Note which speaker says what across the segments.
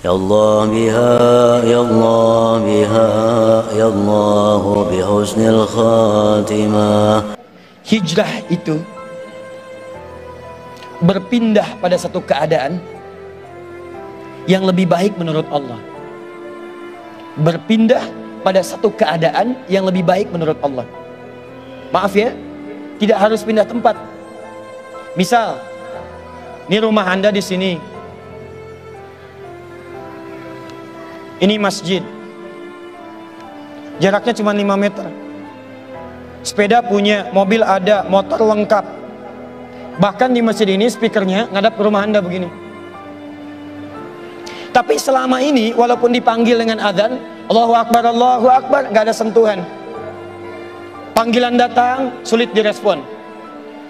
Speaker 1: Ya Allah biha, ya Allah biha, ya Allah bihusnil khatimah.
Speaker 2: Hijrah itu berpindah pada satu keadaan yang lebih baik menurut Allah. Berpindah pada satu keadaan yang lebih baik menurut Allah. Maaf ya, tidak harus pindah tempat. Misal, ini rumah Anda di sini. Ini masjid. Jaraknya cuma 5 meter. Sepeda punya, mobil ada, motor lengkap. Bahkan di masjid ini speakernya ngadap ke rumah Anda begini. Tapi selama ini walaupun dipanggil dengan adzan, Allahu Akbar, nggak ada sentuhan. Panggilan datang, sulit direspon.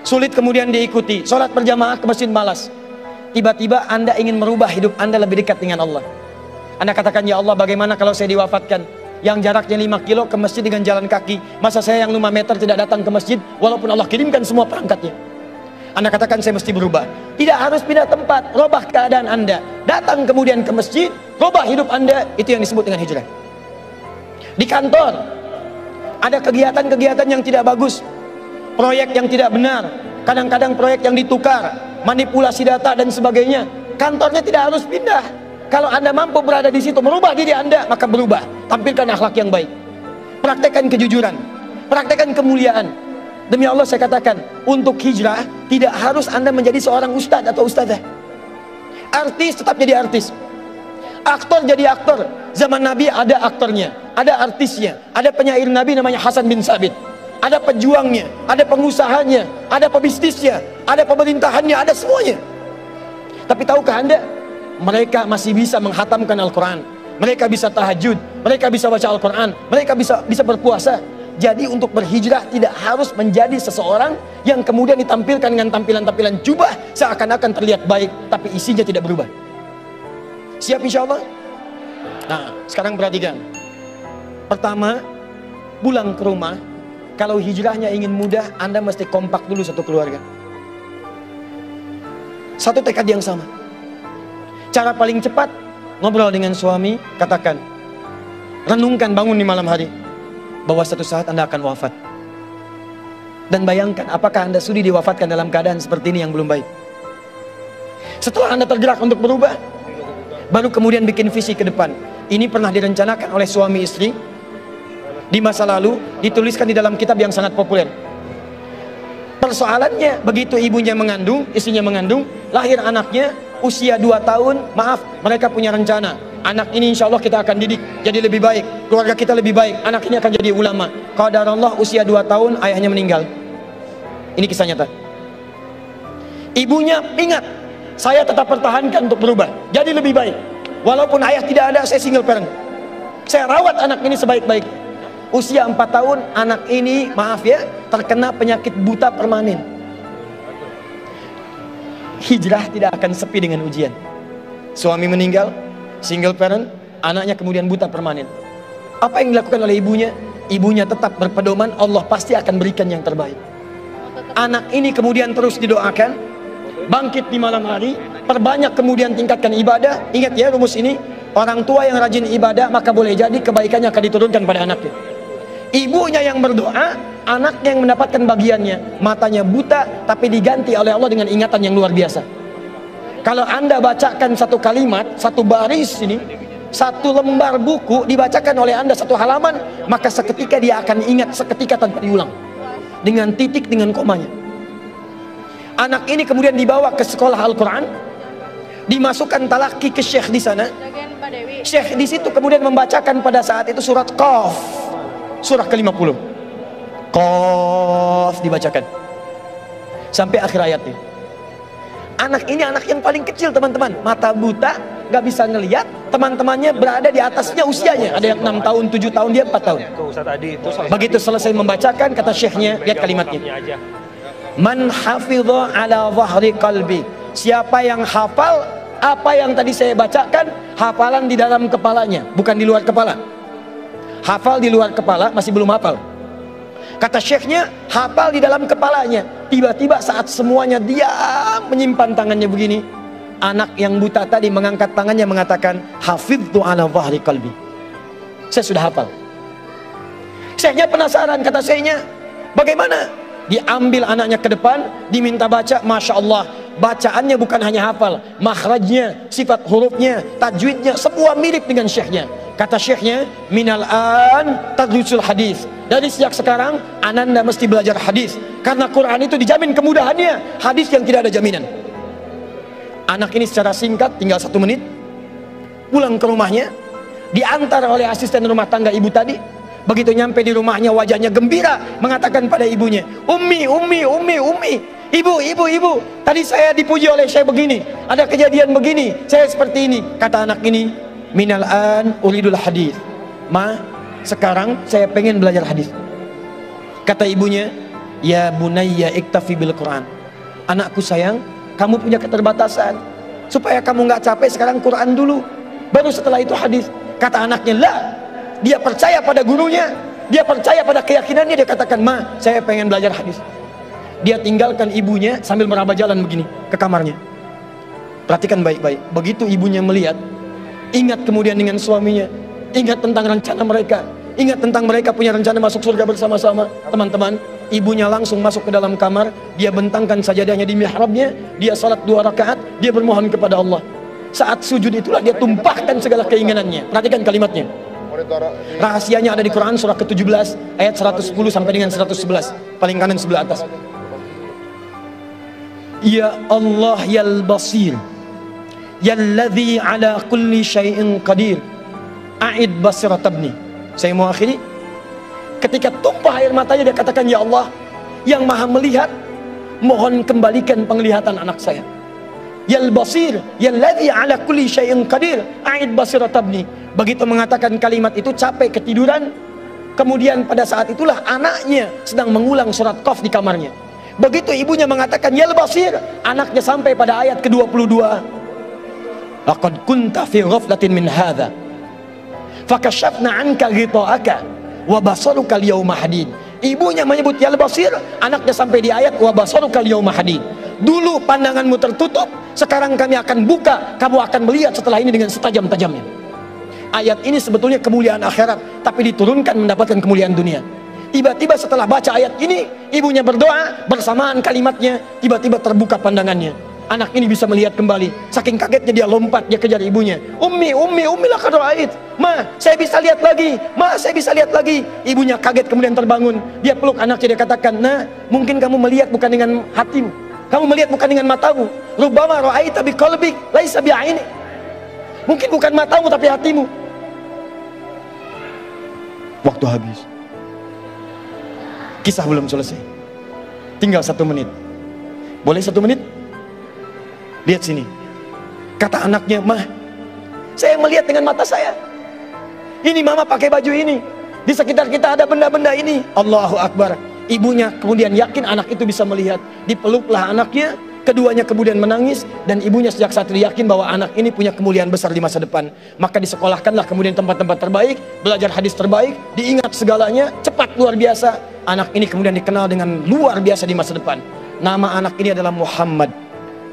Speaker 2: Sulit kemudian diikuti. Sholat berjamaah ke masjid malas. Tiba-tiba Anda ingin merubah hidup Anda lebih dekat dengan Allah. Anda katakan, ya Allah, bagaimana kalau saya diwafatkan? Yang jaraknya 5 kilo ke masjid dengan jalan kaki. Masa saya yang 5 meter tidak datang ke masjid walaupun Allah kirimkan semua perangkatnya? Anda katakan, saya mesti berubah. Tidak harus pindah tempat, robah keadaan Anda. Datang kemudian ke masjid, robah hidup Anda. Itu yang disebut dengan hijrah. Di kantor, ada kegiatan-kegiatan yang tidak bagus, proyek yang tidak benar, kadang-kadang proyek yang ditukar, manipulasi data dan sebagainya. Kantornya tidak harus pindah. Kalau Anda mampu berada di situ, merubah diri Anda, maka berubah. Tampilkan akhlak yang baik. Praktekkan kejujuran. Praktekkan kemuliaan. Demi Allah saya katakan, untuk hijrah tidak harus Anda menjadi seorang ustadz atau ustadzah. Artis tetap jadi artis. Aktor jadi aktor. Zaman Nabi ada aktornya, ada artisnya, ada penyair Nabi namanya Hasan bin Sabit. Ada pejuangnya, ada pengusahanya, ada pebisnisnya, ada pemerintahannya, ada semuanya. Tapi tahukah Anda, mereka masih bisa menghatamkan Al-Quran, mereka bisa tahajud, mereka bisa baca Al-Quran, mereka bisa berpuasa. Jadi untuk berhijrah tidak harus menjadi seseorang yang kemudian ditampilkan dengan tampilan-tampilan jubah seakan-akan terlihat baik, tapi isinya tidak berubah. Siap insya Allah? Nah, sekarang perhatikan. Pertama, pulang ke rumah, kalau hijrahnya ingin mudah, Anda mesti kompak dulu satu keluarga. Satu tekad yang sama. Cara paling cepat, ngobrol dengan suami, katakan, renungkan, bangun di malam hari, bahwa satu saat Anda akan wafat. Dan bayangkan, apakah Anda sudi diwafatkan dalam keadaan seperti ini yang belum baik? Setelah Anda tergerak untuk berubah, baru kemudian bikin visi ke depan. Ini pernah direncanakan oleh suami istri di masa lalu, dituliskan di dalam kitab yang sangat populer. Persoalannya, begitu ibunya mengandung, istrinya mengandung, lahir anaknya, usia 2 tahun, maaf, mereka punya rencana. Anak ini insya Allah kita akan didik jadi lebih baik, keluarga kita lebih baik, anak ini akan jadi ulama. Qadarullah usia 2 tahun ayahnya meninggal. Ini kisah nyata. Ibunya ingat, saya tetap pertahankan untuk berubah, jadi lebih baik. Walaupun ayah tidak ada, saya single parent. Saya rawat anak ini sebaik-baik. Usia 4 tahun, anak ini, maaf ya, terkena penyakit buta permanen. Hijrah tidak akan sepi dengan ujian. Suami meninggal, single parent, anaknya kemudian buta permanen. Apa yang dilakukan oleh ibunya? Ibunya tetap berpedoman, Allah pasti akan berikan yang terbaik. Anak ini kemudian terus didoakan, bangkit di malam hari, perbanyak kemudian tingkatkan ibadah. Ingat ya rumus ini, orang tua yang rajin ibadah maka boleh jadi kebaikannya akan diturunkan pada anaknya. Ibunya yang berdoa, anaknya yang mendapatkan bagiannya. Matanya buta tapi diganti oleh Allah dengan ingatan yang luar biasa. Kalau Anda bacakan satu kalimat, satu baris ini, satu lembar buku dibacakan oleh Anda satu halaman, maka seketika dia akan ingat seketika tanpa diulang. Dengan titik, dengan komanya. Anak ini kemudian dibawa ke sekolah Al-Quran, dimasukkan talaki ke syekh di sana. Syekh di situ kemudian membacakan pada saat itu surat Qaf, surah ke-50. Qaf dibacakan sampai akhir ayatnya. Anak ini anak yang paling kecil teman-teman, mata buta, nggak bisa ngelihat. Teman-temannya berada di atasnya usianya, ada yang 6 tahun, 7 tahun, dia 4 tahun. Begitu selesai membacakan, kata syekhnya, lihat kalimatnya, man hafidha ala zahri qalbi, siapa yang hafal apa yang tadi saya bacakan, hafalan di dalam kepalanya, bukan di luar kepala. Hafal di luar kepala masih belum hafal. Kata syekhnya, hafal di dalam kepalanya. Tiba-tiba saat semuanya diam menyimpan tangannya begini, Anak yang buta tadi mengangkat tangannya mengatakan, hafidtu ala dhahri qalbi. Saya sudah hafal. Syekhnya penasaran, kata syekhnya, bagaimana? Diambil anaknya ke depan, diminta baca, Masya Allah, bacaannya bukan hanya hafal, makhrajnya, sifat hurufnya, tajwidnya, semua mirip dengan syekhnya. Kata syekhnya, minal an tadrusul hadis. Dari sejak sekarang, ananda mesti belajar hadis, karena Quran itu dijamin kemudahannya, hadis yang tidak ada jaminan. Anak ini secara singkat, tinggal 1 menit, pulang ke rumahnya, diantar oleh asisten rumah tangga ibu tadi. Begitu nyampe di rumahnya, wajahnya gembira, mengatakan pada ibunya, Ummi, ibu, tadi saya dipuji oleh saya begini, ada kejadian begini, saya seperti ini. Kata anak ini, minal an uridul hadis. Ma, sekarang saya pengen belajar hadis. Kata ibunya, ya bunayya iktafi bil Quran. Anakku sayang, kamu punya keterbatasan, supaya kamu nggak capek, sekarang Quran dulu, baru setelah itu hadis. Kata anaknya, lah, dia percaya pada gurunya, dia percaya pada keyakinannya, dia katakan, ma, saya pengen belajar hadis. Dia tinggalkan ibunya sambil meraba jalan begini ke kamarnya. Perhatikan baik-baik. Begitu ibunya melihat, ingat kemudian dengan suaminya, ingat tentang rencana mereka, ingat tentang mereka punya rencana masuk surga bersama-sama. Teman-teman, ibunya langsung masuk ke dalam kamar, dia bentangkan sajadahnya di mihrabnya, dia salat 2 rakaat, dia bermohon kepada Allah. Saat sujud itulah dia tumpahkan segala keinginannya. Perhatikan kalimatnya. Rahasianya ada di Quran surah ke-17 ayat 110 sampai dengan 111, paling kanan sebelah atas. Ya Allah yal basir, yalladzi ala kulli syai'in qadir, a'id basirat ibni. Saya mau akhiri. Ketika tumpah air matanya dia katakan, ya Allah yang maha melihat, mohon kembalikan penglihatan anak saya. Yal basir, yalladzi ala kulli syai'in qadir, a'id basirat ibni. Begitu mengatakan kalimat itu, capek ketiduran. Kemudian pada saat itulah anaknya sedang mengulang surat Qaf di kamarnya. Begitu ibunya mengatakan yal basir, anaknya sampai pada ayat ke-22. Laqad kunta fi ghaflatin min hadza fakashafna 'anka ghita'aka wa basaruka al-yawma hadid. Ibunya menyebut yal basir, anaknya sampai di ayat wa basaruka al-yawma hadid. Dulu pandanganmu tertutup, sekarang kami akan buka, kamu akan melihat setelah ini dengan setajam-tajamnya. Ayat ini sebetulnya kemuliaan akhirat, tapi diturunkan mendapatkan kemuliaan dunia. Tiba-tiba setelah baca ayat ini, ibunya berdoa, bersamaan kalimatnya, tiba-tiba terbuka pandangannya. Anak ini bisa melihat kembali. Saking kagetnya dia lompat, dia kejar ibunya. Ummi laqad ra'ait. Ma, saya bisa lihat lagi. Ma, saya bisa lihat lagi. Ibunya kaget kemudian terbangun. Dia peluk anaknya, dia katakan, nah, mungkin kamu melihat bukan dengan hatimu. Kamu melihat bukan dengan matamu. Rubbama ra'aita biqalbik laisa bi'aini. Mungkin bukan matamu tapi hatimu. Waktu habis. Kisah belum selesai. Tinggal 1 menit. Boleh 1 menit? Lihat sini. Kata anaknya, mah, saya melihat dengan mata saya. Ini mama pakai baju ini. Di sekitar kita ada benda-benda ini. Allahu Akbar. Ibunya kemudian yakin anak itu bisa melihat. Dipeluklah anaknya. Keduanya kemudian menangis, dan ibunya sejak saat itu yakin bahwa anak ini punya kemuliaan besar di masa depan. Maka disekolahkanlah kemudian tempat-tempat terbaik, belajar hadis terbaik, diingat segalanya, cepat luar biasa. Anak ini kemudian dikenal dengan luar biasa di masa depan. Nama anak ini adalah Muhammad.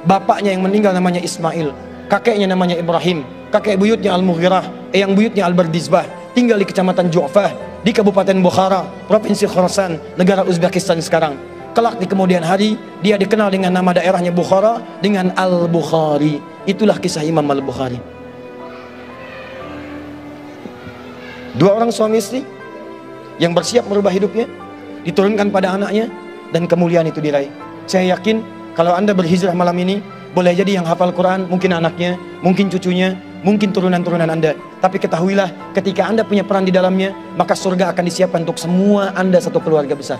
Speaker 2: Bapaknya yang meninggal namanya Ismail, kakeknya namanya Ibrahim, kakek buyutnya Al-Mughirah, yang buyutnya Al-Bardizbah, tinggal di kecamatan Ju'fah, di Kabupaten Bukhara, Provinsi Khorasan, negara Uzbekistan sekarang. Kelak di kemudian hari, dia dikenal dengan nama daerahnya Bukhara, dengan Al-Bukhari. Itulah kisah Imam Al-Bukhari. 2 orang suami istri yang bersiap merubah hidupnya, diturunkan pada anaknya, dan kemuliaan itu diraih. Saya yakin kalau Anda berhijrah malam ini, boleh jadi yang hafal Quran mungkin anaknya, mungkin cucunya, mungkin turunan-turunan Anda. Tapi ketahuilah, ketika Anda punya peran di dalamnya, maka surga akan disiapkan untuk semua Anda satu keluarga besar.